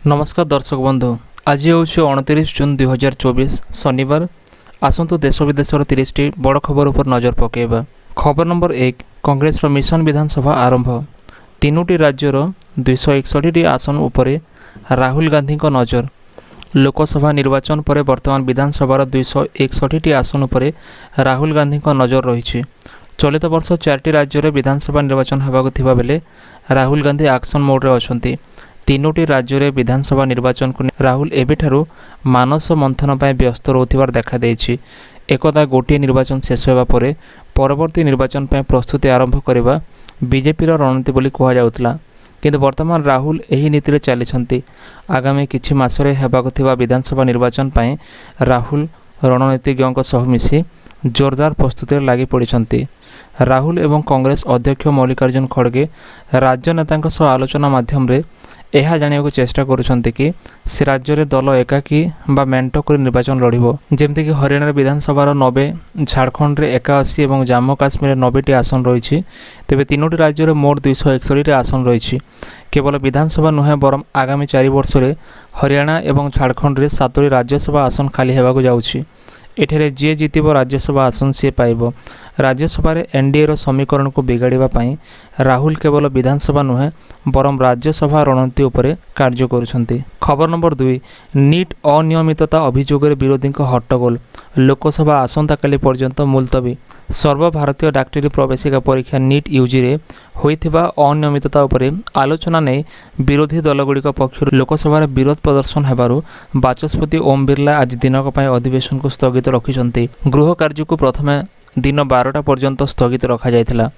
नमस्कार दर्शक बंधु आज हूँ 29 जून 2024 शनिवार। आसतु देश विदेशर 30टी बड़ खबर पर नजर पकेबा। खबर नंबर 1 कांग्रेस मिशन विधानसभा आरंभ। 3टी राज्यर 261टी आसन उपरे राहुल गांधी नजर। लोकसभा निर्वाचन पर वर्तमान विधानसभार 261टी आसन उपरे राहुल गांधी नजर रही। चलित वर्ष 4टी राज्य विधानसभा निर्वाचन होगा बेले राहुल गांधी एक्शन मोड्रे अच्छा। 3टी राज्य विधानसभा निर्वाचन को राहुल एबेठारु मानस मंथन पर व्यस्त रोथिबार देखा देछि। एकदा गोटे निर्वाचन शेष होगा पर परवर्ती निर्वाचन पर प्रस्तुति आरंभ करने बीजेपी रणनीति बोली कहा जाउतला, किंतु वर्तमान राहुल एही नीति रे चलीछंती। आगामी किछि मासरे हेबाक थिबा विधानसभा निर्वाचन पर राहुल रणनीतिज्ञों सह मिसी जोरदार प्रस्तुति लगी पड़ती। राहुल एवं कांग्रेस अध्यक्ष मल्लिकार्जुन खड़गे राज्य नेतांक सह आलोचना माध्यम रे यह जानिବାକୁ चेष्टा करुछंती कि से राज्य रे दल एकाकी बा मेंट कर निर्वाचन लड़िबो। जेमति कि हरियाणा विधानसभार 90, झारखंड रे 81 और जम्मू काश्मीर 90टी आसन रही। तेबे 3टी राज्य मोट 261टी आसन रही। केवल विधानसभा नुहे बरम आगामी 4 वर्ष रे हरियाणा और झारखंड रे 7टी राज्यसभा आसन खाली होगा जाउछि। एठरे जे जीतिबो राज्यसभा आसन सी पाइबो। राज्यसभा एनडीए समीकरण को बिगाड़िबा पई राहुल केवल विधानसभा नुहे बरम राज्यसभा रणनीति उपरे कार्य करुछंती। खबर नंबर 2 नीट अनियमितता अभियोग विरोधी हट्टगोल। लोकसभा आसंता काली पर्यंत मुलतवी। सर्वभारतीय डाक्टरी प्रवेशिका परीक्षा नीट यूजी रे होइथिबा अनियमितता उपरे आलोचना नै विरोधी दलगुड़िक पक्षर लोकसभा विरोध प्रदर्शन हेबारु बाचस्पति ओम बिरला आज दिनक पई अधिवेशन को स्थगित रखिछंती। गृह कार्य को प्रथमे दिन 12टा पर्यंत स्थगित रखा जायथिला।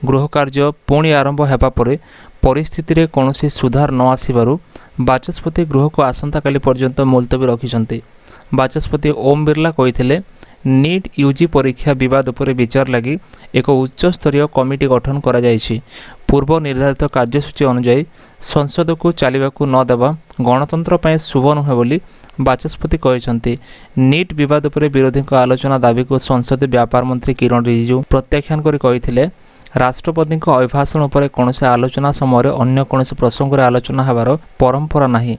गृह कार्य पुणी आरंभ हेबा परे परिस्थिति रे कोनोसी सुधार न आसीबारु बाचस्पति गृह को आसंता काली पर्यंत मुलतवी रखिछंती। बाचस्पति ओम बिरला कहिथिले नीट यूजी परीक्षा विवाद उपरे विचार लगी एक उच्च स्तरीय कमिटी गठन करा जायछि। पूर्व निर्धारित कार्यसूची अनुसार संसद को चलवाकू न देवा गणतंत्र पर शुभ नुहे बोली बाचस्पति कहते। नीट विवाद उपरे विरोधी आलोचना दाबी को संसदीय व्यापार मंत्री किरण रिजिजू प्रत्याख्यान कर कहिथिले राष्ट्रपति अभिभाषण उपरे कौनसी आलोचना समय अन्य कौन प्रसंग आलोचना होबार परंपरा नाही।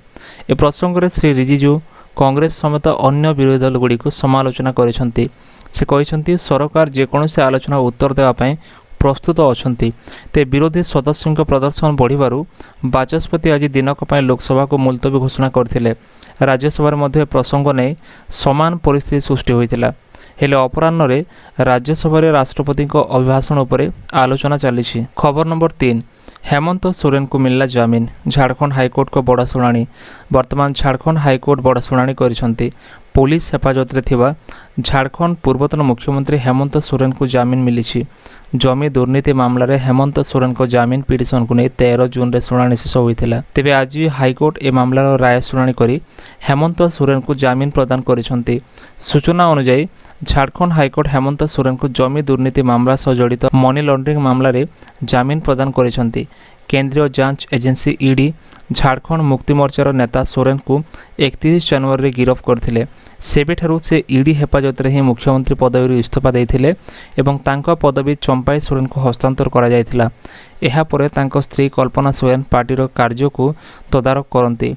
ए प्रसंग में श्री रिजिजू कांग्रेस समेत अन्य विरोधी दल गुड़ी समालोचना करिसेंती। से कहते सरकार जेकोसी आलोचना उत्तर देवाई प्रस्तुत अछंती। ते विरोधी सदस्यों प्रदर्शन बढ़िबारु बाचस्पति आज दिनक पई लोकसभा को मुलतवी घोषणा करथिले। राज्यसभा मध्य प्रसंग नहीं समान परिस्थिति सृष्टि होइतिला। हेले अपराह्न रे राज्यसभा राष्ट्रपति अभिभाषण उपरे आलोचना चली। खबर नंबर 3 हेमंत सोरेन को मिलला जमीन। झारखंड हाईकोर्ट को बड़ा शुणाणी। वर्तमान झारखंड हाईकोर्ट बड़ा शुणाणी करिसेंती। पुलिस हेफाजत रे थिबा झारखंड पूर्वतन मुख्यमंत्री हेमंत सोरेन को जमीन मिली। जमी दुर्नीति मामला रे हेमंत सोरेन को जमीन पिटिशन को नहीं 13 जून रे शुणाणी शेष होइथिला। तेबे आज हाईकोर्ट ए मामलार राय शुणाणी करी हेमंत सोरेन को जमीन प्रदान करिसेंती। सूचना अनुसार झारखंड हाईकोर्ट हेमंत सोरेन को जमी दुर्नीति मामला सह जड़ित मनी लॉन्ड्रिंग मामला रे जमीन प्रदान करिसेंती। केंद्रीय जांच एजेंसी ईडी झारखंड मुक्ति मोर्चार नेता सोरेन को 31 जनवरी रे गिरफ्त करथिले। सेबेठारु से ईडी हेफाजत रे ही मुख्यमंत्री पदवी इस्तीफा देइथिले एवं तांका पदवी चंपाई सोरेन को हस्तांतर करा जायथिला। एहा परे तांका स्त्री कल्पना सोरेन पार्टीर कार्य को तदारक करती।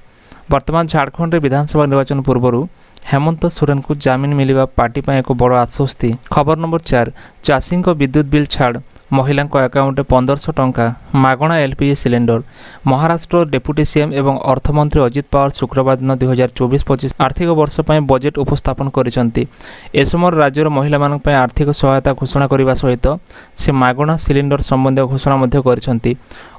वर्तमान झारखंड रे विधानसभा निर्वाचन पूर्व हेमंत सोरेन को जमीन मिलवा पार्टी पर एक बड़ आश्वस्ति। खबर नंबर 4 चाषी विद्युत बिल छाड़ महिला अकाउंट 1500 टंका मागणा LPG cylinder. Maharashtra deputy CM एवं अर्थमंत्री अजित पवार शुक्रवार दिन 2024-25 आर्थिक वर्ष पर बजेट उपस्थापन करिसेंती। ए समय राज्यर महिला मानक आर्थिक सहायता घोषणा करने सहित से मागणा सिलेंडर संबंधी घोषणा मध्य करिसेंती।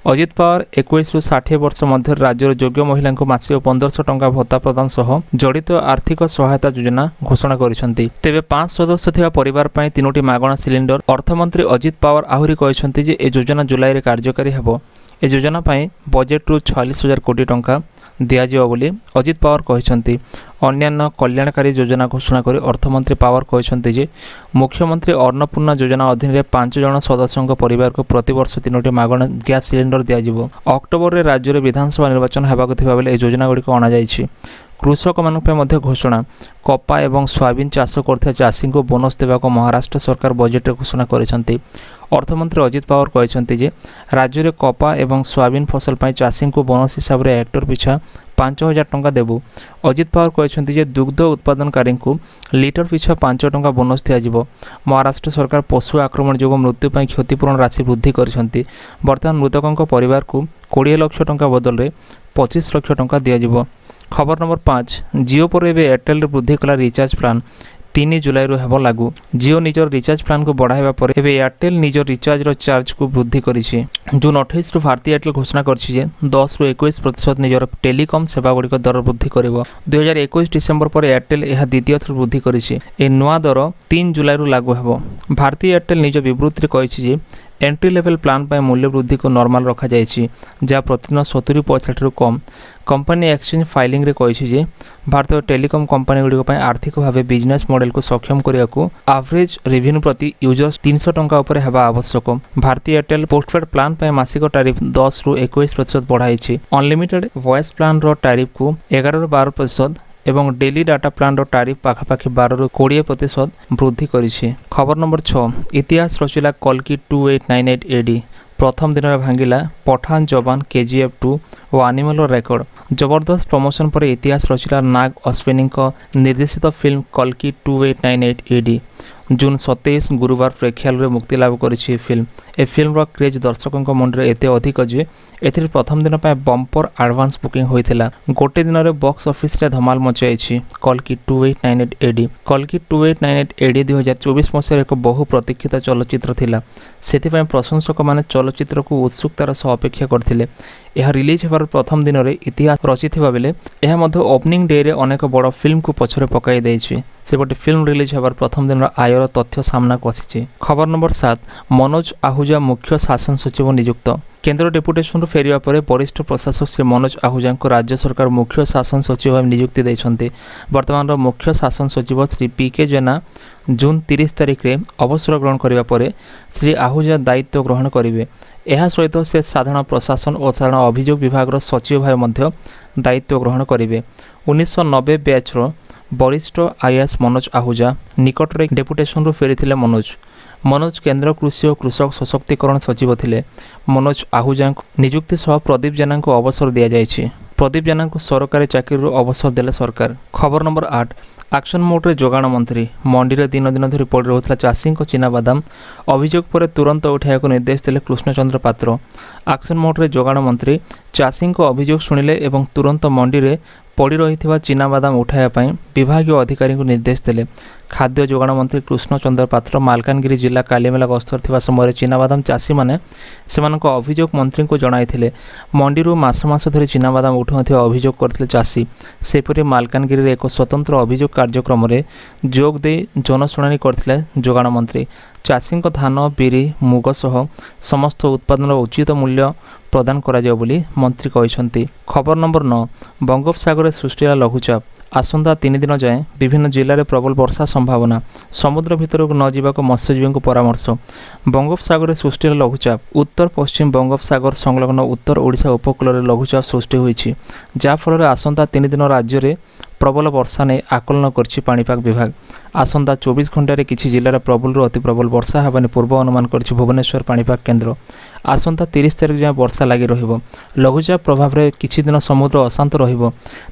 अजित पवार 21 ରୁ 60 वर्ष मध्य राज्यर योग्य महिला मासिक 1500 टंका भत्ता प्रदान सह जड़ित आर्थिक सहायता योजना घोषणा करिसेंती। तेबे 5 सदस्य थिबा परिवार पई 3टी मागणा सिलेंडर। अर्थमंत्री अजित पवार आहुरी कहते जे ए योजना जुलाई रे कार्यकारी हेबो। ए योजना पई बजेट रु 46,000 कोटी टंका दियाजिबो बोली अजित पवार कहते। अन्यान्य कल्याणकारी योजना घोषणा कर अर्थमंत्री पवार कहते जे मुख्यमंत्री अन्नपूर्णा योजना अधीन रे 5 जन सदस्यों परिवार को प्रतिवर्ष 3टी मागणा गैस सिलेंडर दियाजिबो। अक्टोबर रे राज्य रे विधानसभा निर्वाचन हेबाक थिबा बेले ए योजना गुडी को अना जायछि। कृषक मान घोषणा कपा एवं सोयाबीन चाष करथिबा चाषी को बोनस देवा को महाराष्ट्र सरकार बजेट घोषणा करिसेंती। अर्थमंत्री अजित पवार कहते राज्य में कपा एवं सोयाबीन फसल पर चाषी को बोनस हिसाब से हेक्टर पिछा 5,000 ଟଙ୍କା ଦେବୁ। ଅଜିତ ପାୱାର କହିଛନ୍ତି ଯେ ଦୁଗ୍ଧ ଉତ୍ପାଦନକାରୀଙ୍କୁ ଲିଟର ପିଛା 5 ଟଙ୍କା ବୋନସ୍ ଦିଆଯିବ। ମହାରାଷ୍ଟ୍ର ସରକାର ପଶୁ ଆକ୍ରମଣ ଯୋଗୁଁ ମୃତ୍ୟୁ ପାଇଁ କ୍ଷତିପୂରଣ ରାଶି ବୃଦ୍ଧି କରିଛନ୍ତି। ବର୍ତ୍ତମାନ ମୃତକଙ୍କ ପରିବାରକୁ 20 ଲକ୍ଷ ଟଙ୍କା ବଦଳରେ 25 ଲକ୍ଷ ଟଙ୍କା ଦିଆଯିବ। ଖବର ନମ୍ବର 5, ଜିଓ ପରେ ଏବେ ଏୟାରଟେଲରେ ବୃଦ୍ଧି କଲା ରିଚାର୍ଜ ପ୍ଲାନ୍। 3 ଜୁଲାଇରୁ ହେବ ଲାଗୁ। ଜିଓ ନିଜର ରିଚାର୍ଜ ପ୍ଲାନ୍କୁ ବଢ଼ାଇବା ପରେ ଏବେ ଏୟାରଟେଲ ନିଜ ରିଚାର୍ଜର ଚାର୍ଜକୁ ବୃଦ୍ଧି କରିଛି। ଜୁନ୍ 28ରୁ ଭାରତୀ ଏୟାରଟେଲ ଘୋଷଣା କରିଛି ଯେ 10ରୁ 21% ନିଜର ଟେଲିକମ୍ ସେବାଗୁଡ଼ିକ ଦର ବୃଦ୍ଧି କରିବ। 2021 ଡିସେମ୍ବର ପରେ ଏୟାରଟେଲ ଏହା ଦ୍ୱିତୀୟ ଥର ବୃଦ୍ଧି କରିଛି। ଏହି ନୂଆ ଦର 3 ଜୁଲାଇରୁ ଲାଗୁ ହେବ। ଭାରତୀ ଏୟାରଟେଲ ନିଜ ବିବୃତ୍ତିରେ କହିଛି ଯେ ଏଣ୍ଟ୍ରି ଲେଭେଲ୍ ପ୍ଲାନ୍ ପାଇଁ ମୂଲ୍ୟ ବୃଦ୍ଧିକୁ ନର୍ମାଲ ରଖାଯାଇଛି, ଯାହା ପ୍ରତିଦିନ 70 ପଇସାଠାରୁ କମ୍। କମ୍ପାନୀ ଏକ୍ସଚେଞ୍ଜ ଫାଇଲିଂରେ କହିଛି ଯେ ଭାରତୀୟ ଟେଲିକମ୍ କମ୍ପାନୀଗୁଡ଼ିକ ପାଇଁ ଆର୍ଥିକ ଭାବେ ବିଜନେସ୍ ମଡେଲକୁ ସକ୍ଷମ କରିବାକୁ ଆଭରେଜ୍ ରେଭିନ୍ୟୁ ପ୍ରତି ୟୁଜର୍ସ 300 ଟଙ୍କା ଉପରେ ହେବା ଆବଶ୍ୟକ। ଭାରତୀ ଏୟାରଟେଲ ପୋଷ୍ଟପେଡ୍ ପ୍ଲାନ୍ ପାଇଁ ମାସିକ ଟାରିଫ୍ 10ରୁ 21% ବଢ଼ାଇଛି। ଅନଲିମିଟେଡ୍ ଭଏସ୍ ପ୍ଲାନ୍ର ଟାରିଫ୍କୁ 11ରୁ 12% ଏବଂ ଡେଲି ଡାଟା ପ୍ଲାନ୍ର ଟାରିଫ୍ ପାଖାପାଖି 12ରୁ 20% ବୃଦ୍ଧି କରିଛି। ଖବର ନମ୍ବର 6, ଇତିହାସ ରଚିଲା କଲ୍କି 2898 AD। ପ୍ରଥମ ଦିନରେ ଭାଙ୍ଗିଲା ପଠାନ, ଯବାନ, KGF 2 ଓ ଆନିମଲ୍ର ରେକର୍ଡ। ଜବରଦସ୍ତ ପ୍ରମୋସନ୍ ପରେ ଇତିହାସ ରଚିଲା ନାଗ ଅଶ୍ୱିନୀଙ୍କ ନିର୍ଦ୍ଦେଶିତ ଫିଲ୍ମ କଲ୍କି 2898 AD। ଜୁନ୍ 27 ଗୁରୁବାର ପ୍ରେକ୍ଷାଳୟରେ ମୁକ୍ତିଲାଭ କରିଛି ଏହି ଫିଲ୍ମ। ଏ ଫିଲ୍ମର କ୍ରେଜ୍ ଦର୍ଶକଙ୍କ ମୁଣ୍ଡରେ ଏତେ ଅଧିକ ଯେ ଏଥିରେ ପ୍ରଥମ ଦିନ ପାଇଁ ବମ୍ପର ଆଡଭାନ୍ସ ବୁକିଂ ହୋଇଥିଲା। ଗୋଟେ ଦିନରେ ବକ୍ସ ଅଫିସରେ ଧମାଲ ମଚାଇଛି କଲ୍କି 2898 AD। କଲ୍କି 2898 AD 2024 ମସିହାରେ ଏକ ବହୁ ପ୍ରତୀକ୍ଷିତ ଚଳଚ୍ଚିତ୍ର ଥିଲା। ସେଥିପାଇଁ ପ୍ରଶଂସକମାନେ ଚଳଚ୍ଚିତ୍ରକୁ ଉତ୍ସୁକତାର ସହ ଅପେକ୍ଷା କରିଥିଲେ। ଏହା ରିଲିଜ୍ ହେବାର ପ୍ରଥମ ଦିନରେ ଇତିହାସ ରଚିଥିବା ବେଳେ ଏହା ମଧ୍ୟ ଓପନିଂ ଡେରେ ଅନେକ ବଡ଼ ଫିଲ୍ମକୁ ପଛରେ ପକାଇ ଦେଇଛି। ସେପଟେ ଫିଲ୍ମ ରିଲିଜ୍ ହେବାର ପ୍ରଥମ ଦିନର ଆୟର ତଥ୍ୟ ସାମ୍ନାକୁ ଆସିଛି। ଖବର ନମ୍ବର 7, ମନୋଜ ଆହୁଜା ମୁଖ୍ୟ ଶାସନ ସଚିବ ନିଯୁକ୍ତ। କେନ୍ଦ୍ର ଡେପୁଟେସନରୁ ଫେରିବା ପରେ ବରିଷ୍ଠ ପ୍ରଶାସକ ଶ୍ରୀ ମନୋଜ ଆହୁଜାଙ୍କୁ ରାଜ୍ୟ ସରକାର ମୁଖ୍ୟ ଶାସନ ସଚିବ ଭାବେ ନିଯୁକ୍ତି ଦେଇଛନ୍ତି। ବର୍ତ୍ତମାନର ମୁଖ୍ୟ ଶାସନ ସଚିବ ଶ୍ରୀ PK ଜେନା ଜୁନ୍ 30 ତାରିଖରେ ଅବସର ଗ୍ରହଣ କରିବା ପରେ ଶ୍ରୀ ଆହୁଜା ଦାୟିତ୍ୱ ଗ୍ରହଣ କରିବେ। ଏହା ସହିତ ସେ ସାଧାରଣ ପ୍ରଶାସନ ଓ ସାଧାରଣ ଅଭିଯୋଗ ବିଭାଗର ସଚିବ ଭାବେ ମଧ୍ୟ ଦାୟିତ୍ୱ ଗ୍ରହଣ କରିବେ। 1990 ବ୍ୟାଚ୍ର ବରିଷ୍ଠ IAS ମନୋଜ ଆହୁଜା ନିକଟରେ ଡେପୁଟେସନରୁ ଫେରିଥିଲେ। ମନୋଜ କେନ୍ଦ୍ର କୃଷି ଓ କୃଷକ ସଶକ୍ତିକରଣ ସଚିବ ଥିଲେ। ମନୋଜ ଆହୁଜାଙ୍କୁ ନିଯୁକ୍ତି ସହ ପ୍ରଦୀପ ଜେନାଙ୍କୁ ଅବସର ଦିଆଯାଇଛି। ପ୍ରଦୀପ ଜେନାଙ୍କୁ ସରକାରୀ ଚାକିରିରୁ ଅବସର ଦେଲେ ସରକାର। ଖବର ନମ୍ବର 8, ଆକ୍ସନ ମୋଡରେ ଯୋଗାଣ ମନ୍ତ୍ରୀ। ମଣ୍ଡିରେ ଦିନ ଧରି ପଡ଼ି ରହୁଥିଲା ଚାଷୀଙ୍କ ଚିନାବାଦାମ। ଅଭିଯୋଗ ପରେ ତୁରନ୍ତ ଉଠାଇବାକୁ ନିର୍ଦ୍ଦେଶ ଦେଲେ କୃଷ୍ଣଚନ୍ଦ୍ର ପାତ୍ର। ଆକ୍ସନ ମୋଡରେ ଯୋଗାଣ ମନ୍ତ୍ରୀ ଚାଷୀଙ୍କ ଅଭିଯୋଗ ଶୁଣିଲେ ଏବଂ ତୁରନ୍ତ ମଣ୍ଡିରେ ପଡ଼ି ରହିଥିବା ଚିନାବାଦାମ ଉଠାଇବା ପାଇଁ ବିଭାଗୀୟ ଅଧିକାରୀଙ୍କୁ ନିର୍ଦ୍ଦେଶ ଦେଲେ। ଖାଦ୍ୟ ଯୋଗାଣ ମନ୍ତ୍ରୀ କୃଷ୍ଣଚନ୍ଦ୍ର ପାତ୍ର ମାଲକାନଗିରି ଜିଲ୍ଲା କାଲିମେଲା ଗସ୍ତରେ ଥିବା ସମୟରେ ଚିନାବାଦାମ ଚାଷୀମାନେ ସେମାନଙ୍କ ଅଭିଯୋଗ ମନ୍ତ୍ରୀଙ୍କୁ ଜଣାଇଥିଲେ। ମଣ୍ଡିରୁ ମାସ ଧରି ଚିନାବାଦାମ ଉଠାଉଥିବା ଅଭିଯୋଗ କରିଥିଲେ ଚାଷୀ। ସେପରି ମାଲକାନଗିରିରେ ଏକ ସ୍ୱତନ୍ତ୍ର ଅଭିଯୋଗ କାର୍ଯ୍ୟକ୍ରମରେ ଯୋଗ ଦେଇ ଜନଶୁଣାଣି କରିଥିଲେ ଯୋଗାଣ ମନ୍ତ୍ରୀ। ଚାଷୀଙ୍କ ଧାନ, ବିରି, ମୁଗ ସହ ସମସ୍ତ ଉତ୍ପାଦନର ଉଚିତ ମୂଲ୍ୟ ପ୍ରଦାନ କରାଯିବ ବୋଲି ମନ୍ତ୍ରୀ କହିଛନ୍ତି। ଖବର ନମ୍ବର 9, ବଙ୍ଗୋପସାଗରରେ ସୃଷ୍ଟି ହେଲା ଲଘୁଚାପ। ଆସନ୍ତା 3 ଦିନ ଯାଏଁ ବିଭିନ୍ନ ଜିଲ୍ଲାରେ ପ୍ରବଳ ବର୍ଷା ସମ୍ଭାବନା। ସମୁଦ୍ର ଭିତରକୁ ନ ଯିବାକୁ ମତ୍ସ୍ୟଜୀବୀଙ୍କୁ ପରାମର୍ଶ। ବଙ୍ଗୋପସାଗରରେ ସୃଷ୍ଟି ହେଲା ଲଘୁଚାପ। ଉତ୍ତର ପଶ୍ଚିମ ବଙ୍ଗୋପସାଗର ସଂଲଗ୍ନ ଉତ୍ତର ଓଡ଼ିଶା ଉପକୂଳରେ ଲଘୁଚାପ ସୃଷ୍ଟି ହୋଇଛି, ଯାହାଫଳରେ ଆସନ୍ତା 3 ଦିନ ରାଜ୍ୟରେ ପ୍ରବଳ ବର୍ଷା ନେଇ ଆକଳନ କରିଛି ପାଣିପାଗ ବିଭାଗ। ଆସନ୍ତା 24 ଘଣ୍ଟାରେ କିଛି ଜିଲ୍ଲାରେ ପ୍ରବଳରୁ ଅତି ପ୍ରବଳ ବର୍ଷା ହେବା ନେଇ ପୂର୍ବ ଅନୁମାନ କରିଛି ଭୁବନେଶ୍ୱର ପାଣିପାଗ କେନ୍ଦ୍ର। ଆସନ୍ତା 30 ତାରିଖ ଯାଏଁ ବର୍ଷା ଲାଗି ରହିବ। ଲଘୁଚାପ ପ୍ରଭାବରେ କିଛି ଦିନ ସମୁଦ୍ର ଅଶାନ୍ତ ରହିବ,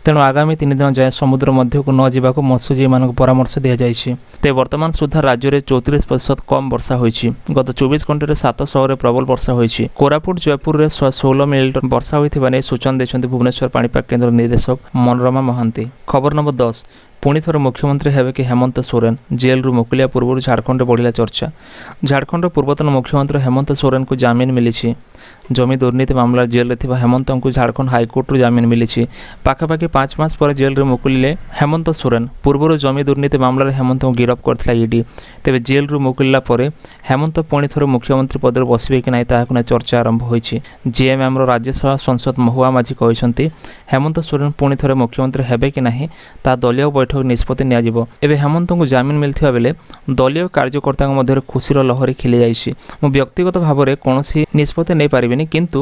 ତେଣୁ ଆଗାମୀ 3 ଦିନ ଯାଏଁ ସମୁଦ୍ର ମଧ୍ୟକୁ ନ ଯିବାକୁ ମତ୍ସ୍ୟଜୀବୀମାନଙ୍କୁ ପରାମର୍ଶ ଦିଆଯାଇଛି। ତେବେ ବର୍ତ୍ତମାନ ସୁଦ୍ଧା ରାଜ୍ୟରେ 34% କମ୍ ବର୍ଷା ହୋଇଛି। ଗତ 24 ଘଣ୍ଟାରେ 7 ସହରରେ ପ୍ରବଳ ବର୍ଷା ହୋଇଛି। କୋରାପୁଟ, ଜୟପୁରରେ 116 ମିଲିମିଟର ବର୍ଷା ହୋଇଥିବା ନେଇ ସୂଚନା ଦେଇଛନ୍ତି ଭୁବନେଶ୍ୱର ପାଣିପାଗ କେନ୍ଦ୍ର ନିର୍ଦ୍ଦେଶକ ମନୋରମା ମହାନ୍ତି। ଖବର ନମ୍ବର 10, ପୁଣି ଥରେ ମୁଖ୍ୟମନ୍ତ୍ରୀ ହେବେ କି ହେମନ୍ତ ସୋରେନ? ଜେଲରୁ ମୁକୁଳିବା ପୂର୍ବରୁ ଝାଡ଼ଖଣ୍ଡରେ ବଢ଼ିଲା ଚର୍ଚ୍ଚା। ଝାଡ଼ଖଣ୍ଡର ପୂର୍ବତନ ମୁଖ୍ୟମନ୍ତ୍ରୀ ହେମନ୍ତ ସୋରେନଙ୍କୁ ଜାମିନ ମିଳିଛି। ଜମି ଦୁର୍ନୀତି ମାମଲାରେ ଜେଲରେ ଥିବା ହେମନ୍ତଙ୍କୁ ଝାଡ଼ଖଣ୍ଡ ହାଇକୋର୍ଟରୁ ଜାମିନ ମିଳିଛି। ପାଖାପାଖି 5 ମାସ ପରେ ଜେଲରୁ ମୁକୁଳିଲେ ହେମନ୍ତ ସୋରେନ। ପୂର୍ବରୁ ଜମି ଦୁର୍ନୀତି ମାମଲାରେ ହେମନ୍ତଙ୍କୁ ଗିରଫ କରିଥିଲା ED। ତେବେ ଜେଲରୁ ମୁକୁଳିଲା ପରେ ହେମନ୍ତ ପୁଣି ଥରେ ମୁଖ୍ୟମନ୍ତ୍ରୀ ପଦରେ ବସିବେ କି ନାହିଁ ତାହାକୁ ନେଇ ଚର୍ଚ୍ଚା ଆରମ୍ଭ ହୋଇଛି। JMMର ରାଜ୍ୟସଭା ସାଂସଦ ମହୁଆ ମାଝୀ କହିଛନ୍ତି ହେମନ୍ତ ସୋରେନ ପୁଣି ଥରେ ମୁଖ୍ୟମନ୍ତ୍ରୀ ହେବେ କି ନାହିଁ ତାହା ଦଳୀୟ ବୈଠକ ନିଷ୍ପତ୍ତି ନିଆଯିବ। ଏବେ ହେମନ୍ତଙ୍କୁ ଜାମିନ ମିଳିଥିବା ବେଳେ ଦଳୀୟ କାର୍ଯ୍ୟକର୍ତ୍ତାଙ୍କ ମଧ୍ୟରେ ଖୁସିର ଲହରୀ ଖେଳିଯାଇଛି। ମୁଁ ବ୍ୟକ୍ତିଗତ ଭାବରେ କୌଣସି ନିଷ୍ପତ୍ତି ନେଇପାରିବିନି, କିନ୍ତୁ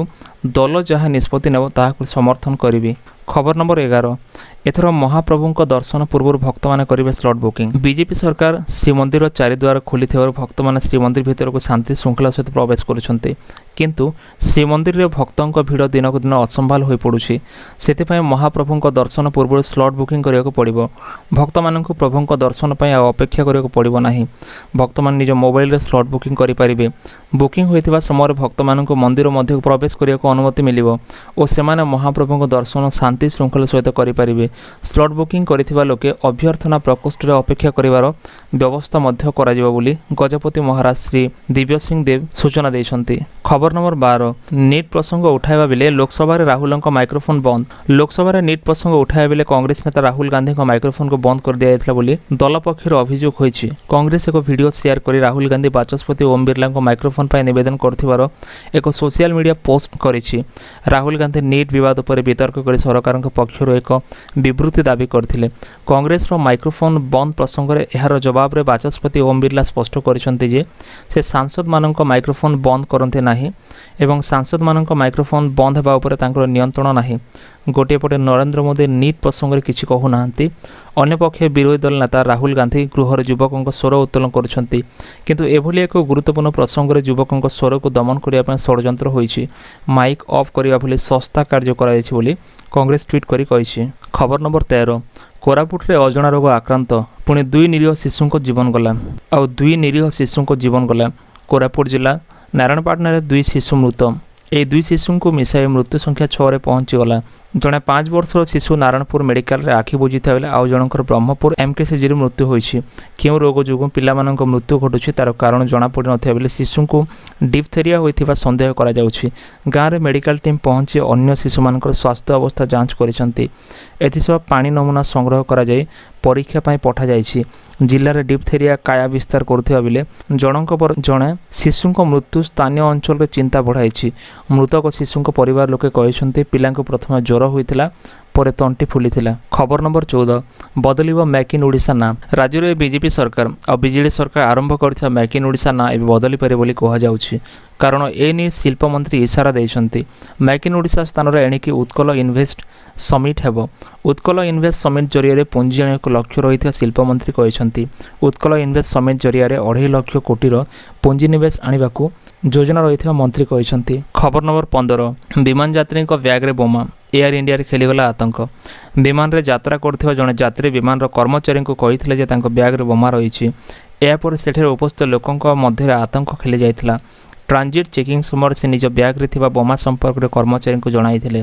ଦଳ ଯାହା ନିଷ୍ପତ୍ତି ନେବ ତାହାକୁ ସମର୍ଥନ କରିବି। ଖବର ନମ୍ବର 11, एथर महाप्रभु दर्शन पूर्व भक्त मैंने करेंगे स्लट बुकिंग। बीजेपी सरकार श्रीमंदिर चारिद्वार खोली भक्त मैंने श्रीमंदिर भितर को शांति श्रृंखला सहित प्रवेश करुछन्ते, किंतु श्रीमंदिर रे भक्तों भिड़ दिनक दिन असंभाल हो पड़ुछि। सेतिपय महाप्रभु दर्शन पूर्व स्लट बुकिंग करिया पड़िबो। भक्त माननकु प्रभुଙ୍କ दर्शन पय अपेक्षा करिया पड़िबो नाही। भक्त मान निज मोबाइल रे स्लट बुकिंग करि परिबे। बुकिंग होइतिबा समय भक्त माननकु मंदिर मध्य प्रवेश करिया अनुमति मिलिबो और सेमाने महाप्रभुଙ୍କ दर्शन शांति श्रृंखला सहित करि परिबे। स्लट बुकिंग करिथिबा लोके अभ्यर्थना प्रकोष्ठ रे अपेक्षा करिवार व्यवस्था मध्य करा जिवो बोली गजपति महाराज श्री दिव्य सिंह देव सूचना दैछन्ति। खबर नंबर 12 नीट प्रसंग उठाइबा बेले लोकसभा रे राहुल माइक्रोफोन बंद। लोकसभा रे नीट प्रसंग उठाइबा बेले कांग्रेस नेता राहुल गांधी माइक्रोफोन को बंद कर दिया जायतला बोली दल पक्षर अभियोग होईछि। कांग्रेस एक वीडियो शेयर करी राहुल गांधी बाचस्पति ओम बिरला माइक्रोफोन पर निवेदन करथिबार एक सोशल मीडिया पोस्ट करिछि। राहुल गांधी नीट विवाद पर वितर्क कर सरकार पक्षर एक विवृत्ति दाबी करथिले। कांग्रेस रो माइक्रोफोन बंद प्रसंग रे एहार जवाब रे बाचस्पति ओम बिरला स्पष्ट करिसंति जे से सांसद मानक माइक्रोफोन बंद करते नाही एवं सांसद मानक माइक्रोफोन बंद हेबा उपर तांकर नियंत्रण नाही। गोटे पटे नरेंद्र मोदी नीट प्रसंग रे किछि कहू नाहंती, अन्य पक्षे विरोधी दल नेता राहुल गांधी गृहर युवकों स्वर उत्तोलन करुछंती, किंतु एभली एक गुरुत्वपूर्ण प्रसंग रे युवकों स्वर को दमन करिया पय षडयंत्र होईछि। माइक ऑफ करिया भली सस्ता कार्य कराइछि बोली कांग्रेस ट्वीट करी कहिछि। खबर नंबर 13 कोरापुट रे अजणा रोग आक्रांत पुणी 2 निरीह शिशुंको जीवन गला। आउ 2 निरीह शिशुंको जीवन गला। कोरापुट जिला नारायणपाटना रे 2 शिशु मृत। ए 2 शिशु को मिसाई मृत्यु संख्या 6 रे पहुंची गला। जड़े 5 वर्षर शिशु नारायणपुर मेडिकल रे आखि बुझीता बेले आउ जनकर ब्रह्मपुर एमकेसीजी रे मृत्यु होईछि। केउ रोग जोगु पिलामानक मृत्यु घटुछि तार कारण जणा पड़ि नथिया बेले शिशु को डिप्थेरिया होइथिबा संदेह करा जाउछि। गाँ रे मेडिकल टीम पहुंची अन्य शिशु मानकर स्वास्थ्य अवस्था जांच करिसंती। एथिसह पानी नमूना संग्रह करा जाई परीक्षा पाई पठा जाइछि। जिल्ला रे डिप्थेरिया काया विस्तार करुथिबा बेले जनक पर जणे शिशुको मृत्यु स्थानीय अंचल रे चिंता बढ़ाइछि। मृतक शिशुको परिवार लोके कहिसंती पिलांको प्रथम ज्वर होइतिला परे तंटी फुलीथिला। खबर नंबर 14 बदलिबो मेक इन ओडिशा ना। राज्य रे बीजेपी सरकार और बीजेडी सरकार आरंभ करथिबा मेक इन ओडिशा ना एबे बदली पारे बोली कहा जाउछि, कारण एनी शिल्प मंत्री इशारा दैछंती। मेक इन ओडिशा स्थान रे एणिकी उत्कल इन्वेस्ट समिट हेबो। उत्कल इन्वेस्ट समिट जरिया पुंजी आने लक्ष्य रही शिल्प मंत्री कहते उत्कल इन्वेस्ट समिट जरिया 2.5 लाख कोटीर पुंजी निवेश आने योजना रही मंत्री कहते। खबर नंबर 15 विमान यात्री ब्याग रे बोमा। एयर इंडिया रे खेलीगला आतंक। विमान रे यात्रा करथिबा जणे यात्री विमान कर्मचारी को कहिथिले जे तांको ब्याग रे बोमा रही। एपर सेठे उपस्थित लोकों मध्य आतंक खेली जाइथिला। ट्रांजिट चेकिंग समय से निज ब्याग रे थिबा बोमा संपर्क रे कर्मचारी को जणाइथिले।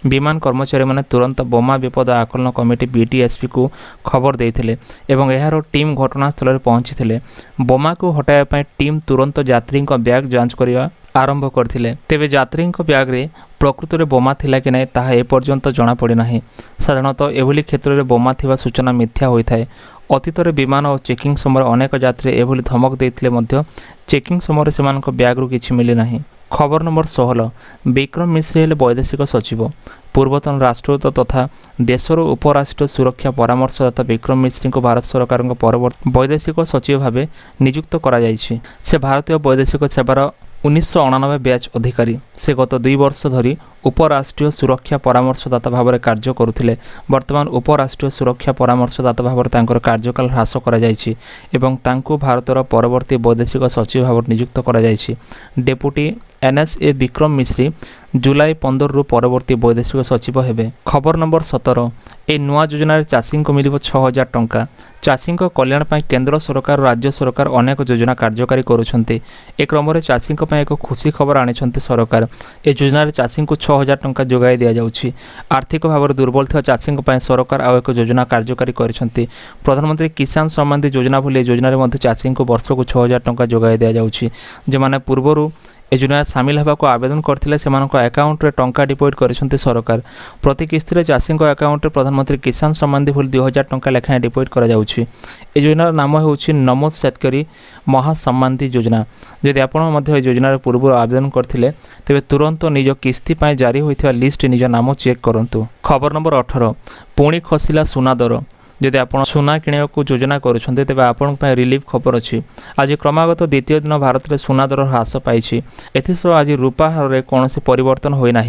विमान कर्मचारी माने तुरंत बोमा विपद आकलन कमिटी बीटीएसपी को खबर देइथिले एवं एहारो टीम घटनास्थल रे पहुंचीथिले। बोमा को हटाया पय टीम तुरंत यात्री ब्याग जांच करिया आरंभ करथिले। तेबे यात्री ब्याग रे प्रकृत रे बोमा थिला कि नहीं ताहा एपर्यंत जना पड़ी नाही। साधारणतः एभली क्षेत्र रे बोमा थिबा सूचना मिथ्या होइथाय। अतीत विमान और चेकिंग समय अनेक यात्री एभली धमक देइथिले मध्य चेकिंग समय सेमानक ब्याग रु किछि मिली नाही। खबर नंबर 16 विक्रम मिश्र हेले वैदेशिक सचिव। पूर्वतन राष्ट्रदूत तथा देशर उपराष्ट्रीय सुरक्षा परामर्शदाता विक्रम मिश्र को भारत सरकार परवर्ती वैदेशिक सचिव भाव नियुक्त करा जायछि। से भारतीय वैदेशिक सेवार 1999 बैच अधिकारी। से गत 2 वर्ष धरी उपराष्ट्रीय सुरक्षा परामर्शदाता भाव में कार्य करुथिले। वर्तमान उपराष्ट्रीय सुरक्षा परामर्शदाता भाव में कार्यकाल ह्रास करा जायछि एवं तांको भारतर परवर्ती वैदेशिक सचिव भाव नियुक्त करा जायछि। डेपुटी एनएसए विक्रम मिश्री जुलाई 15 रु परवर्ती वैदेशिक सचिव हेबे। खबर नंबर 17 ए नुआ योजना चाषी को मिलिबो 6000 टंका। चाषी कल्याण पाई केंद्र सरकार और राज्य सरकार अनेक योजना कार्यकारी करुछन्ते। एक क्रम में चाषी एक खुशी खबर आनिछन्ते सरकार। ए योजना चाषी को 6000 टंका जोगाई दिया जाउछि। आर्थिक भाव में दुर्बल थिबा चाषी सरकार आउ एक योजना कार्यकारी करिसन्ते। प्रधानमंत्री किसान सम्मान निधि योजना भली योजना मध्ये चाषी को वर्ष को 6000 टंका जोगाई दिया जाउछि। जे माने पूर्वरु योजना सामिल होगा को आवेदन करथिले सेमानक अकाउंट रे टंका डिपोजिट करिसन्ते सरकार। प्रति किस्ती रे चाषी अकाउंट रे प्रधानमंत्री किसान सम्मान निधि भली 2000 टंका लेखाएं डिपोजिट करा जाउछि। ए योजनार नाम होउछि नमो शेतकरी महासम्मान निधि योजना। यदि आपण मध्ये योजनार पूर्व आवेदन करथिले तेबे तुरंत निज किस्ती पाए जारी होइथिबा लिस्ट निज नाम चेक करंतु। खबर नंबर 18 पुणी खसिला सुना दर। जदि आप सुना किणा को योजना करुँच तेज आपण रिलीफ खबर अच्छी। आज क्रमागत द्वितीय दिन भारत में सुना दर ह्रास पाई। एसह आज रूपा हार में कौन परिवर्तन होना।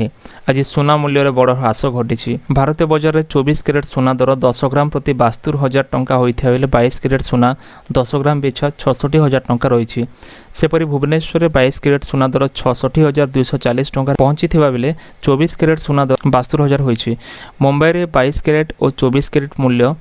आज सुना मूल्य में बड़ ह्रास घटी। भारतीय बजार में 24 कैरेट सुना दर 10 ग्राम प्रति 72,000 टंका होता बेले 22 कैरेट सुना 10 ग्राम पिछा 66,000 टंका रही। सेपरी भुवनेश्वर में 22 कैरेट सुना दर 66,240 टंका पहुंची बेले 24 कैरेट सुना दर 72,000 होती। मुंबई में 22 कैरेट और 24 कैरेट मूल्य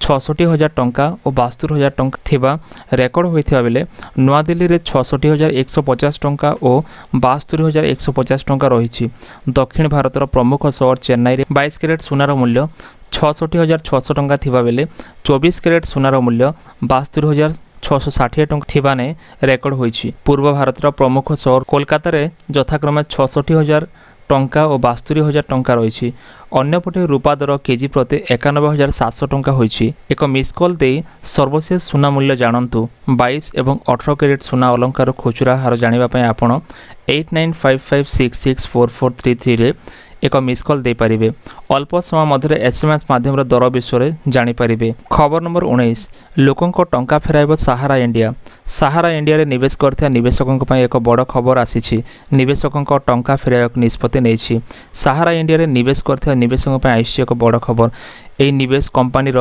66,000 टंका और 72,000 टंका थिबा रेकर्ड होता बेले नुआदिल्ली में 66,150 टंका और 72,150 टंका रही। दक्षिण भारतर प्रमुख सहर चेन्नई में 22 कैरेट सुनार मूल्य 66,600 टंका थिबा बेले 24 कैरेट सुनार मूल्य 72,660 टंका थिबा ने रेकर्ड होईछि। पूर्व भारतर प्रमुख सहर कोलकाता रे यथाक्रमे 66,000 टंका और 72,000 टंका रही। अन्यपटे रूपा दर केजी प्रति 91,700 टंका होईछि। एक मिस कॉल दे सर्वशेष सुना मूल्य जानतु। 22 एवं 18 कैरेट सुना अलंकार खुचुरा हार जानिबा आपण 8955664433 रे एक मिस कॉल दे पारिबे। अल्प समय मध्य एसएमएस माध्यम दर विषय जानीपारे। खबर नंबर 19 लोकों टंका फेराइब सहारा इंडिया। सहारा इंडिया रे निवेश करथिया निवेशकों एक बड़ खबर आसी। निवेशकों टंका फेराइबा निष्पत्ति नहीं। सहारा इंडिया रे निवेश करथिया निवेशकों आसी एक बड़ खबर। यही निवेश कंपानी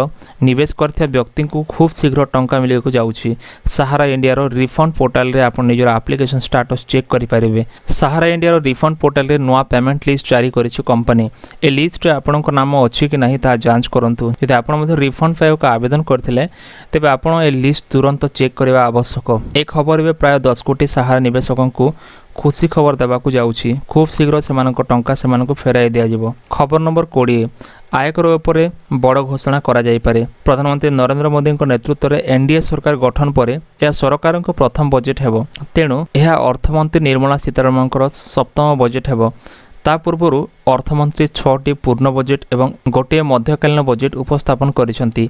निवेश करथिया व्यक्ति को खूब शीघ्र टंका मिले जाऊँगी। सहारा इंडिया रिफंड पोर्टाल रे आप निजर एप्लिकेशन स्टेटस चेक करेंगे। सहारा इंडिया रिफंड पोर्टाल रे नुआ पेमेंट लिस्ट जारी करिछि कंपनी। ए लिस्ट रे आपणक नाम अच्छी कि नहीं ता जांच करंतु। यदि आपण मध्ये रिफंड पाइबा आवेदन करथिले तेबे आपण ए लिस्ट तुरंत चेक करबा आवश्यक। ए खबर में प्राय 10 कोटी सहारा निवेशकों को खुशी खबर देवाक जाऊँगी। खूब शीघ्र से टंका से फेराई दिया। खबर नंबर 20 आयकर उपर बड़ घोषणा करा जाई पारे। प्रधानमंत्री नरेंद्र मोदी नेतृत्व में एनडीए सरकार गठन पर यह सरकार प्रथम बजेट हेबो। तेणु यह अर्थमंत्री निर्मला सीतारमण सप्तम बजेट हेबो। ता पूर्व अर्थमंत्री 6टी पूर्ण बजेट एवं गोटे मध्यकालीन बजेट उपस्थापन करिसेंती।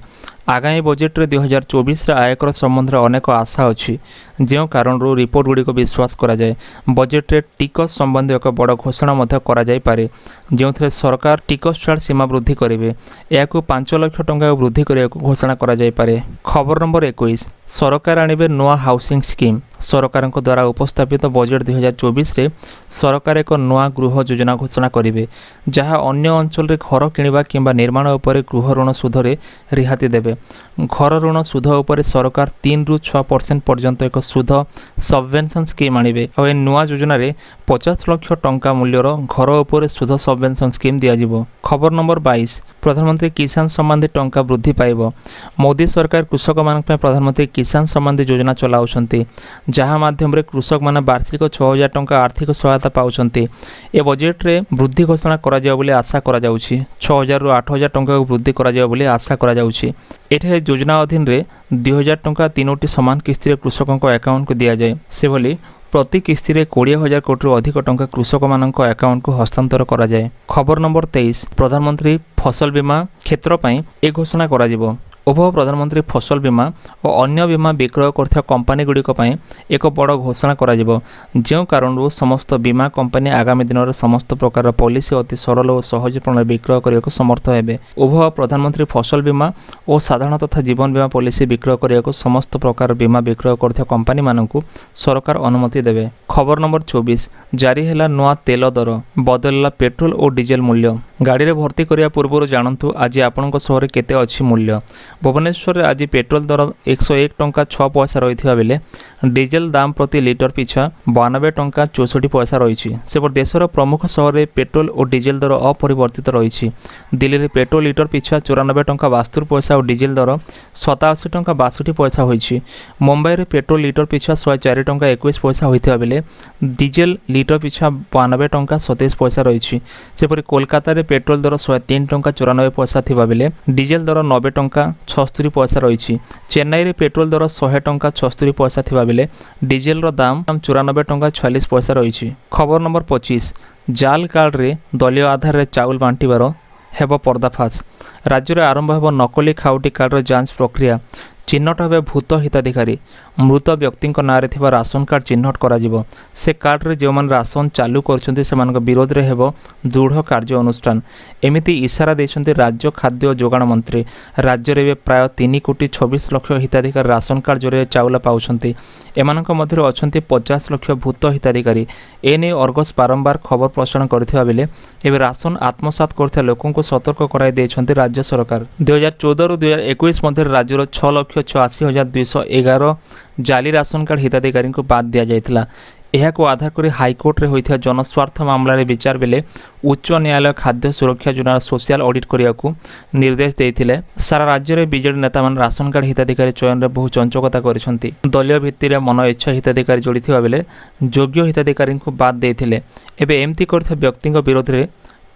आगामी बजेट रे 2024 आयकर संबंध में अनेक आशा अच्छी जो कारण रिपोर्ट गुड़िक विश्वास करा जाए। बजेट रे टिकस संबंधी एक बड़ घोषणा करा जाई पारे जो सरकार टिकस छाड़ सीमा वृद्धि करेंगे। यह 5 लाख टंका वृद्धि करने घोषणा करा जाई पारे। खबर नंबर 21 सरकार आनिबे नुआ हाउसिंग स्कीम। सरकार द्वारा उपस्थापित बजेट 2024 रे सरकार एक नुआ गृह योजना घोषणा करेंगे जहाँ अन्य अंचल रे घर किणवा किंबा निर्माण उपर गृह ऋण सुध रे रिहाती देबे। घर ऋण सुध उपर सरकार 3 ରୁ 6% पर्यंत एक सुध सबवेंशन स्कीम आनिबे। और नुआ योजना रे 50 लाख टंका मूल्यर घर उपर सुध सबवेंशन स्कीम दिया। खबर नंबर 22 प्रधानमंत्री किसान सम्बन्धी टंका वृद्धि पाइब। मोदी सरकार कृषक मान प्रधानमंत्री किसान सम्बन्धी योजना चलाउछंती जहाँ माध्यम रे कृषक माने वार्षिक 6,000 टंका आर्थिक सहायता पाउछंती। ए बजेट रे वृद्धि घोषणा करा जाय बोली आशा करा जाउछि। 6,000 ରୁ 8,000 टंका वृद्धि करा जाय बोली आशा करा जाउछि। एठे योजना अधीन रे 2,000 टंका 3टी समान किस्ती कृषकों अकाउंट को दिया जाए। से भली प्रति किस्ती रे 20,000 कोटी अधिक टंका कृषक मानक अकाउंट को हस्तांतर करा जाए। खबर नंबर 23 प्रधानमंत्री फसल बीमा क्षेत्र पई ए घोषणा करा जिवो। उभय प्रधानमंत्री फसल बीमा और अन्य बीमा विक्रय करथिया कंपनी गुड़िक एक बड़ घोषणा करा जिवो जो कारण समस्त बीमा कंपनी आगामी दिन में समस्त प्रकार पॉलिसी अति सरल और सहज प्रणाली विक्रय करने समर्थ हेबे। उभय प्रधानमंत्री फसल बीमा और साधारण तथा जीवन बीमा पॉलिसी विक्रय करने समस्त प्रकार बीमा विक्रय करथिया कंपनी मानकु सरकार अनुमति देवे। खबर नंबर 24 जारी है नुआ तेल दर बदलला पेट्रोल और डीजेल मूल्य। गाड़ी रे भर्ती करिया पूर्व जानतु आज आपणक सहर केते अछि मूल्य। भुवनेश्वर आज पेट्रोल दर 101 टंका 6 पैसा रही बेले डीजेल दाम प्रति लिटर पिछा 92 टंका 64 पैसा रही। सेपट देशर प्रमुख सहर में पेट्रोल और डीजेल दर अपरिवर्तित रही। दिल्ली में पेट्रोल लिटर पिछा 94 टंका 72 पैसा और डीजेल दर 87 टंका 62 पैसा होईछि। मुंबई में पेट्रोल लिटर पिछा 104 टंका 21 पैसा होता बेले डीजेल लिटर पिछा 92 टंका 27 पैसा रही। सेपरी कोलकाता रे पेट्रोल दर 103 टंका 94 पैसा थिबा बेले डीजेल दर 90 टंका 76 पैसा रही। चेन्नई रे पेट्रोल दर 100 टंका 76 पैसा थिबा बेले डीजेल रो दाम 94 टंका 46 पैसा रही। खबर नंबर 25 जाल कार्ड रे दलीय आधार रे चाउल बांटिबार हेब पर्दाफाश। राज्य में आरंभ हेब नकली खाउटी कार्ड रो जांच प्रक्रिया। ଚିହ୍ନଟ ହେବେ ଭୂତ ହିତାଧିକାରୀ। ମୃତ ବ୍ୟକ୍ତିଙ୍କ ନାଁରେ ଥିବା ରାସନ କାର୍ଡ଼ ଚିହ୍ନଟ କରାଯିବ। ସେ କାର୍ଡ଼ରେ ଯେଉଁମାନେ ରାସନ ଚାଲୁ କରୁଛନ୍ତି ସେମାନଙ୍କ ବିରୋଧରେ ହେବ ଦୃଢ଼ କାର୍ଯ୍ୟ ଅନୁଷ୍ଠାନ। ଏମିତି ଇସାରା ଦେଇଛନ୍ତି ରାଜ୍ୟ ଖାଦ୍ୟ ଓ ଯୋଗାଣ ମନ୍ତ୍ରୀ। ରାଜ୍ୟରେ ଏବେ ପ୍ରାୟ 3,26,00,000 ହିତାଧିକାରୀ ରାସନ କାର୍ଡ଼ ଜରିଆରେ ଚାଉଳ ପାଉଛନ୍ତି। ଏମାନଙ୍କ ମଧ୍ୟରେ ଅଛନ୍ତି 50 ଲକ୍ଷ ଭୂତ ହିତାଧିକାରୀ। ଏନେଇ ଅର୍ଗସ୍ ବାରମ୍ବାର ଖବର ପ୍ରସାରଣ କରିଥିବା ବେଳେ ଏବେ ରାସନ ଆତ୍ମସାତ କରୁଥିବା ଲୋକଙ୍କୁ ସତର୍କ କରାଇ ଦେଇଛନ୍ତି ରାଜ୍ୟ ସରକାର। 2014ରୁ 2021 ମଧ୍ୟରେ ରାଜ୍ୟର 6,82,211 ଜାଲି ରାସନ କାର୍ଡ଼ ହିତାଧିକାରୀଙ୍କୁ ବାଦ ଦିଆଯାଇଥିଲା। ଏହାକୁ ଆଧାର କରି ହାଇକୋର୍ଟରେ ହୋଇଥିବା ଜନସ୍ୱାର୍ଥ ମାମଲାରେ ବିଚାର ବେଳେ ଉଚ୍ଚ ନ୍ୟାୟାଳୟ ଖାଦ୍ୟ ସୁରକ୍ଷା ଯୋଜନାର ସୋସିଆଲ ଅଡିଟ୍ କରିବାକୁ ନିର୍ଦ୍ଦେଶ ଦେଇଥିଲେ। ସାରା ରାଜ୍ୟରେ ବିଜେଡି ନେତାମାନେ ରାସନ କାର୍ଡ଼ ହିତାଧିକାରୀ ଚୟନରେ ବହୁ ଚଞ୍ଚକତା କରିଛନ୍ତି। ଦଳୀୟ ଭିତ୍ତିରେ ମନ ଇଚ୍ଛା ହିତାଧିକାରୀ ଯୋଡ଼ିଥିବା ବେଳେ ଯୋଗ୍ୟ ହିତାଧିକାରୀଙ୍କୁ ବାଦ ଦେଇଥିଲେ। ଏବେ ଏମିତି କରିଥିବା ବ୍ୟକ୍ତିଙ୍କ ବିରୋଧରେ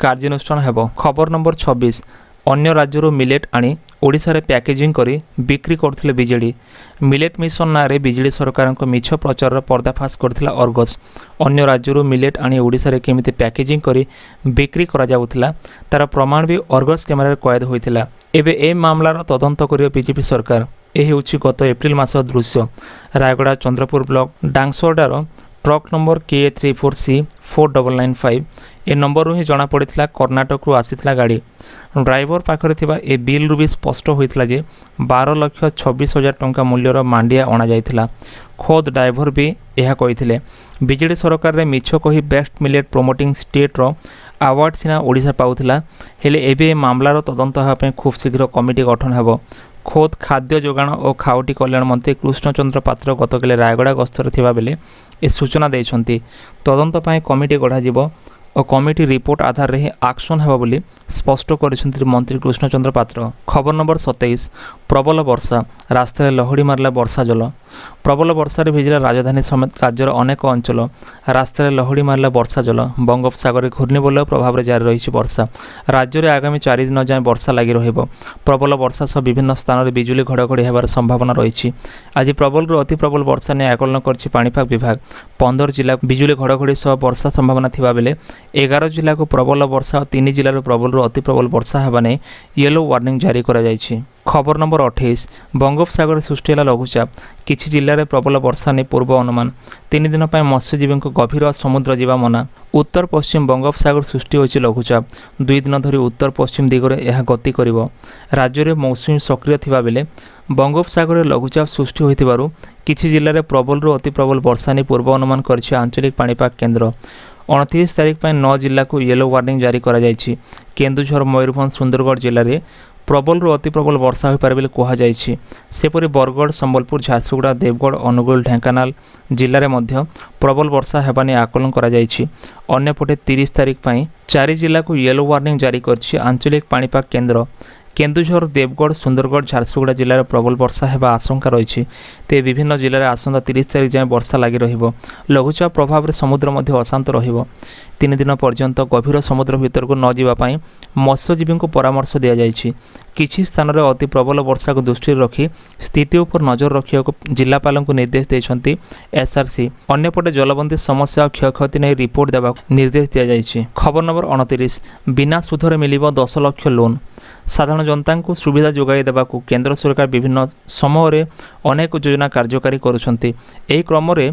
କାର୍ଯ୍ୟାନୁଷ୍ଠାନ ହେବ। ଖବର ନମ୍ବର 26। ଅନ୍ୟ ରାଜ୍ୟରୁ ମିଲେଟ୍ ଆଣି ଓଡ଼ିଶାରେ ପ୍ୟାକେଜିଂ କରି ବିକ୍ରି କରୁଥିଲେ ବିଜେଡି। ମିଲେଟ୍ ମିଶନ ନାଁରେ ବିଜେଡି ସରକାରଙ୍କ ମିଛ ପ୍ରଚାରର ପର୍ଦ୍ଦାଫାଶ କରିଥିଲା ଅର୍ଗସ୍। ଅନ୍ୟ ରାଜ୍ୟରୁ ମିଲେଟ୍ ଆଣି ଓଡ଼ିଶାରେ କେମିତି ପ୍ୟାକେଜିଂ କରି ବିକ୍ରି କରାଯାଉଥିଲା ତାର ପ୍ରମାଣ ବି ଅର୍ଗସ୍ କ୍ୟାମେରାରେ କଏଦ ହୋଇଥିଲା। ଏବେ ଏ ମାମଲାର ତଦନ୍ତ କରିବ ବିଜେପି ସରକାର। ଏ ହେଉଛି ଗତ ଏପ୍ରିଲ ମାସର ଦୃଶ୍ୟ। ରାୟଗଡ଼ା ଚନ୍ଦ୍ରପୁର ବ୍ଲକ ଡାଙ୍ଗସୋରଡାର ଟ୍ରକ୍ ନମ୍ବର KA34C4995 ଏ ନମ୍ବରରୁ ହିଁ ଜଣାପଡ଼ିଥିଲା କର୍ଣ୍ଣାଟକରୁ ଆସିଥିଲା ଗାଡ଼ି। ଡ୍ରାଇଭର ପାଖରେ ଥିବା ଏ ବିଲ୍ରୁ ବି ସ୍ପଷ୍ଟ ହୋଇଥିଲା ଯେ 12,26,000 ଟଙ୍କା ମୂଲ୍ୟର ମାଣ୍ଡିଆ ଅଣାଯାଇଥିଲା। ଖୋଦ୍ ଡ୍ରାଇଭର ବି ଏହା କହିଥିଲେ। ବିଜେଡି ସରକାରରେ ମିଛ କହି ବେଷ୍ଟ ମିଲେଟ୍ ପ୍ରମୋଟିଂ ଷ୍ଟେଟ୍ର ଆୱାର୍ଡ଼ ସିନା ଓଡ଼ିଶା ପାଉଥିଲା, ହେଲେ ଏବେ ଏ ମାମଲାର ତଦନ୍ତ ହେବା ପାଇଁ ଖୁବ୍ ଶୀଘ୍ର କମିଟି ଗଠନ ହେବ। ଖୋଦ୍ ଖାଦ୍ୟ ଯୋଗାଣ ଓ ଖାଉଟି କଲ୍ୟାଣ ମନ୍ତ୍ରୀ କୃଷ୍ଣଚନ୍ଦ୍ର ପାତ୍ର ଗତକାଲି ରାୟଗଡ଼ା ଗସ୍ତରେ ଥିବାବେଳେ ଏ ସୂଚନା ଦେଇଛନ୍ତି। ତଦନ୍ତ ପାଇଁ କମିଟି ଗଢ଼ାଯିବ ଓ କମିଟି ରିପୋର୍ଟ ଆଧାରରେ ହିଁ ଆକ୍ସନ୍ ହେବ ବୋଲି ସ୍ପଷ୍ଟ କରିଛନ୍ତି ମନ୍ତ୍ରୀ କୃଷ୍ଣଚନ୍ଦ୍ର ପାତ୍ର। ଖବର ନମ୍ବର 27। ପ୍ରବଳ ବର୍ଷା, ରାସ୍ତାରେ ଲହଡ଼ି ମାରିଲା ବର୍ଷା ଜଳ। ପ୍ରବଳ ବର୍ଷାରେ ଭିଜିଲା ରାଜଧାନୀ ସମେତ ରାଜ୍ୟର ଅନେକ ଅଞ୍ଚଳ। ରାସ୍ତାରେ ଲହଡ଼ି ମାରିଲା ବର୍ଷା ଜଳ। ବଙ୍ଗୋପସାଗରରେ ଘୂର୍ଣ୍ଣିବଳୟ ପ୍ରଭାବରେ ଜାରି ରହିଛି ବର୍ଷା। ରାଜ୍ୟରେ ଆଗାମୀ 4 ଦିନ ଯାଏଁ ବର୍ଷା ଲାଗି ରହିବ। ପ୍ରବଳ ବର୍ଷା ସହ ବିଭିନ୍ନ ସ୍ଥାନରେ ବିଜୁଳି ଘଡ଼ଘଡ଼ି ହେବାର ସମ୍ଭାବନା ରହିଛି। ଆଜି ପ୍ରବଳରୁ ଅତି ପ୍ରବଳ ବର୍ଷା ନେଇ ଆକଳନ କରିଛି ପାଣିପାଗ ବିଭାଗ। 15 ଜିଲ୍ଲାକୁ ବିଜୁଳି ଘଡ଼ଘଡ଼ି ସହ ବର୍ଷା ସମ୍ଭାବନା ଥିବାବେଳେ 11 ଜିଲ୍ଲାକୁ ପ୍ରବଳ ବର୍ଷା ଓ 3 ଜିଲ୍ଲାରୁ ପ୍ରବଳରୁ ଅତି ପ୍ରବଳ ବର୍ଷା ହେବା ନେଇ ୟେଲୋ ୱାର୍ଣ୍ଣିଂ ଜାରି କରାଯାଇଛି। ଖବର ନମ୍ବର 28। ବଙ୍ଗୋପସାଗରରେ ସୃଷ୍ଟି ହେଲା ଲଘୁଚାପ। କିଛି ଜିଲ୍ଲାରେ ପ୍ରବଳ ବର୍ଷା ନେଇ ପୂର୍ବ ଅନୁମାନ। 3 ଦିନ ପାଇଁ ମତ୍ସ୍ୟଜୀବୀଙ୍କୁ ଗଭୀର ସମୁଦ୍ର ଯିବା ମନା। ଉତ୍ତର ପଶ୍ଚିମ ବଙ୍ଗୋପସାଗର ସୃଷ୍ଟି ହୋଇଛି ଲଘୁଚାପ। 2 ଦିନ ଧରି ଉତ୍ତର ପଶ୍ଚିମ ଦିଗରେ ଏହା ଗତି କରିବ। ରାଜ୍ୟରେ ମୌସୁମୀ ସକ୍ରିୟ ଥିବାବେଳେ ବଙ୍ଗୋପସାଗରରେ ଲଘୁଚାପ ସୃଷ୍ଟି ହୋଇଥିବାରୁ କିଛି ଜିଲ୍ଲାରେ ପ୍ରବଳରୁ ଅତି ପ୍ରବଳ ବର୍ଷା ନେଇ ପୂର୍ବ ଅନୁମାନ କରିଛି ଆଞ୍ଚଳିକ ପାଣିପାଗ କେନ୍ଦ୍ର। 29 ତାରିଖ ପାଇଁ 9 ଜିଲ୍ଲାକୁ ୟେଲୋ ୱାର୍ଣ୍ଣିଂ ଜାରି କରାଯାଇଛି। କେନ୍ଦୁଝର, ମୟୂରଭଞ୍ଜ, ସୁନ୍ଦରଗଡ଼ ଜିଲ୍ଲାରେ ପ୍ରବଳରୁ ଅତି ପ୍ରବଳ ବର୍ଷା ହୋଇପାରେ ବୋଲି କୁହାଯାଇଛି। ସେପରି ବରଗଡ଼, ସମ୍ବଲପୁର, ଝାରସୁଗୁଡ଼ା, ଦେବଗଡ଼, ଅନୁଗୁଳ, ଢେଙ୍କାନାଳ ଜିଲ୍ଲାରେ ମଧ୍ୟ ପ୍ରବଳ ବର୍ଷା ହେବା ନେଇ ଆକଳନ କରାଯାଇଛି। ଅନ୍ୟପଟେ 30 ତାରିଖ ପାଇଁ 4 ଜିଲ୍ଲାକୁ ୟେଲୋ ୱାର୍ଣ୍ଣିଂ ଜାରି କରିଛି ଆଞ୍ଚଳିକ ପାଣିପାଗ କେନ୍ଦ୍ର। କେନ୍ଦୁଝର, ଦେବଗଡ଼, ସୁନ୍ଦରଗଡ଼, ଝାରସୁଗୁଡ଼ା ଜିଲ୍ଲାରେ ପ୍ରବଳ ବର୍ଷା ହେବା ଆଶଙ୍କା ରହିଛି। ତେବେ ବିଭିନ୍ନ ଜିଲ୍ଲାରେ ଆସନ୍ତା 30 ତାରିଖ ଯାଏଁ ବର୍ଷା ଲାଗି ରହିବ। ଲଘୁଚାପ ପ୍ରଭାବରେ ସମୁଦ୍ର ମଧ୍ୟ ଅଶାନ୍ତ ରହିବ। 3 ଦିନ ପର୍ଯ୍ୟନ୍ତ ଗଭୀର ସମୁଦ୍ର ଭିତରକୁ ନ ଯିବା ପାଇଁ ମତ୍ସ୍ୟଜୀବୀଙ୍କୁ ପରାମର୍ଶ ଦିଆଯାଇଛି। କିଛି ସ୍ଥାନରେ ଅତି ପ୍ରବଳ ବର୍ଷାକୁ ଦୃଷ୍ଟିରେ ରଖି ସ୍ଥିତି ଉପରେ ନଜର ରଖିବାକୁ ଜିଲ୍ଲାପାଳଙ୍କୁ ନିର୍ଦ୍ଦେଶ ଦେଇଛନ୍ତି SRC। ଅନ୍ୟପଟେ ଜଳବନ୍ଦୀ ସମସ୍ୟା ଓ କ୍ଷୟକ୍ଷତି ନେଇ ରିପୋର୍ଟ ଦେବାକୁ ନିର୍ଦ୍ଦେଶ ଦିଆଯାଇଛି। ଖବର ନମ୍ବର 29। ବିନା ସୁଧରେ ମିଳିବ 10 ଲକ୍ଷ ଲୋନ୍। ସାଧାରଣ ଜନତାଙ୍କୁ ସୁବିଧା ଯୋଗାଇ ଦେବାକୁ କେନ୍ଦ୍ର ସରକାର ବିଭିନ୍ନ ସମୟରେ ଅନେକ ଯୋଜନା କାର୍ଯ୍ୟକାରୀ କରୁଛନ୍ତି। ଏହି କ୍ରମରେ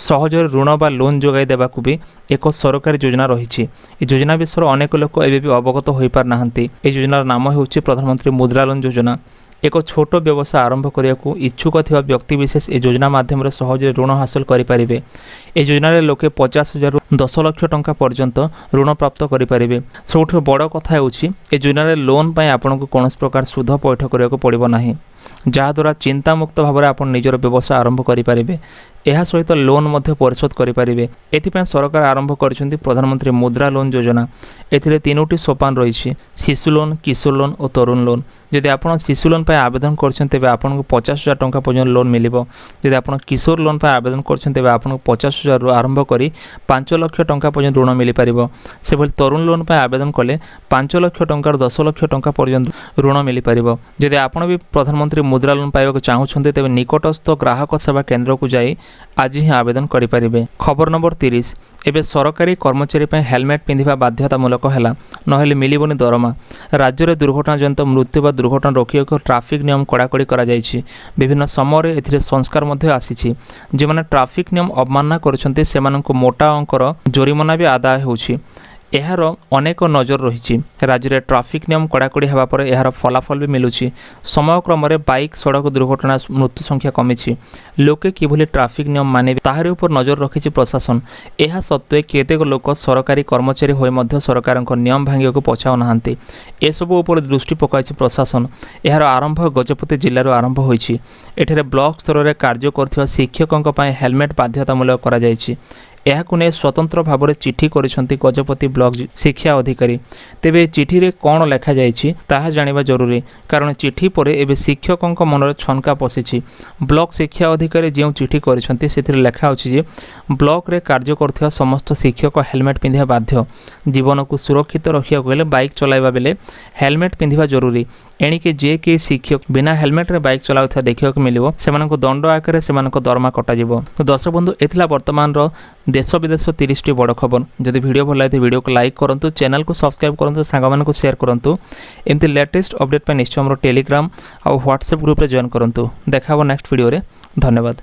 ସହଜରେ ଋଣ ବା ଲୋନ୍ ଯୋଗାଇ ଦେବାକୁ ବି ଏକ ସରକାରୀ ଯୋଜନା ରହିଛି। ଏହି ଯୋଜନା ବିଷୟରେ ଅନେକ ଲୋକ ଏବେ ବି ଅବଗତ ହୋଇପାରିନାହାନ୍ତି। ଏହି ଯୋଜନାର ନାମ ହେଉଛି ପ୍ରଧାନମନ୍ତ୍ରୀ ମୁଦ୍ରା ଲୋନ୍ ଯୋଜନା। ଏକ ଛୋଟ ବ୍ୟବସାୟ ଆରମ୍ଭ କରିବାକୁ ଇଚ୍ଛୁକ ଥିବା ବ୍ୟକ୍ତିବିଶେଷ ଏହି ଯୋଜନା ମାଧ୍ୟମରେ ସହଜରେ ଋଣ ହାସଲ କରିପାରିବେ। ଏହି ଯୋଜନାରେ ଲୋକେ 50,000ରୁ 10 ଲକ୍ଷ ଟଙ୍କା ପର୍ଯ୍ୟନ୍ତ ଋଣ ପ୍ରାପ୍ତ କରିପାରିବେ। ସବୁଠାରୁ ବଡ଼ କଥା ହେଉଛି ଏହି ଯୋଜନାରେ ଲୋନ୍ ପାଇଁ ଆପଣଙ୍କୁ କୌଣସି ପ୍ରକାର ସୁଧ ପୈଠ କରିବାକୁ ପଡ଼ିବ ନାହିଁ, ଯାହାଦ୍ୱାରା ଚିନ୍ତାମୁକ୍ତ ଭାବରେ ଆପଣ ନିଜର ବ୍ୟବସାୟ ଆରମ୍ଭ କରିପାରିବେ। ଏହା ସହିତ ଲୋନ୍ ମଧ୍ୟ ପରିଶୋଧ କରିପାରିବେ। ଏଥିପାଇଁ ସରକାର ଆରମ୍ଭ କରିଛନ୍ତି ପ୍ରଧାନମନ୍ତ୍ରୀ ମୁଦ୍ରା ଲୋନ୍ ଯୋଜନା। ଏଥିରେ 3ଟି ସୋପାନ ରହିଛି: ଶିଶୁ ଲୋନ୍, କିଶୋର ଲୋନ୍ ଓ ତରୁଣ ଲୋନ୍। ଯଦି ଆପଣ ଶିଶୁ ଲୋନ୍ ପାଇଁ ଆବେଦନ କରିଛନ୍ତି ତେବେ ଆପଣଙ୍କୁ 50,000 ଟଙ୍କା ପର୍ଯ୍ୟନ୍ତ ଲୋନ୍ ମିଳିବ। ଯଦି ଆପଣ କିଶୋର ଲୋନ୍ ପାଇଁ ଆବେଦନ କରିଛନ୍ତି ତେବେ ଆପଣଙ୍କୁ 50,000ରୁ ଆରମ୍ଭ କରି 5 ଲକ୍ଷ ଟଙ୍କା ପର୍ଯ୍ୟନ୍ତ ଋଣ ମିଳିପାରିବ। ସେଭଳି ତରୁଣ ଲୋନ୍ ପାଇଁ ଆବେଦନ କଲେ 5 ଲକ୍ଷ ଟଙ୍କାରୁ 10 ଲକ୍ଷ ଟଙ୍କା ପର୍ଯ୍ୟନ୍ତ ଋଣ ମିଳିପାରିବ। ଯଦି ଆପଣ ବି ପ୍ରଧାନମନ୍ତ୍ରୀ ମୁଦ୍ରା ଲୋନ୍ ପାଇବାକୁ ଚାହୁଁଛନ୍ତି ତେବେ ନିକଟସ୍ଥ ଗ୍ରାହକ ସେବା କେନ୍ଦ୍ରକୁ ଯାଇ आज ही आवेदन करें। खबर नंबर 30 एवं सरकारी कर्मचारी हेलमेट पिंधा बाध्यतामूलक है नहेले मिलबनी दरमा। राज्य में दुर्घटनाजनित मृत्यु व दुर्घटना रोकने ट्राफिक नियम कड़ाकड़ी कर विभिन्न समय ए संस्कार आसी जो मैंने ट्राफिक नियम अवमानना कर मोटा अंकर जोरिमाना भी आदाय होछि। यार अनेक नजर रही राज्य में ट्राफिक नियम कड़ाकड़ी होगापर यार फलाफल भी मिलूँ। समय क्रम बाइक सड़क दुर्घटना मृत्यु संख्या कमी लोके किभली ट्राफिक नियम माने ताहारी उपर नजर रखी प्रशासन। यह सत्वे केतेक लोक सरकारी कर्मचारी होई सरकार नियम भांगा को पछाऊ नाहांती। एसबू उपर दृष्टि पकाई प्रशासन। यार आरंभ गजपति जिल्लार आरंभ होईछि। एठारे ब्लॉक स्तर में कार्य कर शिक्षकों हेलमेट बाध्यतामूलक करा जायछि। यहाकु ने स्वतंत्र भाव में चिठी करिसेंती गजपति ब्लॉक शिक्षा अधिकारी। तेबे चिठी रे कौन लेखा जाइछि ताहा जानिबा जरूरी, कारण चिठी परे एबे शिक्षकों मन छनका पशिछि। ब्लॉक शिक्षा अधिकारी जो चिठी करिसेंती सेथिरे लेखा अछि जे ब्लॉक रे कार्य करथिबा समस्त शिक्षक हेलमेट पिंधिबा बाध्य। जीवन को सुरक्षित रखिया गले बाइक चलाइबा बेले हेलमेट पिंधिबा जरूरी। एणिके जे के शिक्षक बिना हेलमेट रे बाइक चलाउथा देखिବାକୁ मिलिबो सेमानको दंड आकारे सेमानको दरमा कटा जिवो। तो दर्शक बंधु एथिला वर्तमान रो देश विदेश 30 टी बड़ खबर। जदि वीडियो भल लगे वीडियो को लाइक करंतु, चैनल को सब्सक्राइब करंतु, सांग मानकु शेयर करंतु। एमती लेटेस्ट अपडेट पे निश्चय हमरो टेलीग्राम और व्हाट्सएप ग्रुप रे जॉइन करंतु। देखा नेक्स्ट वीडियो रे। धन्यवाद।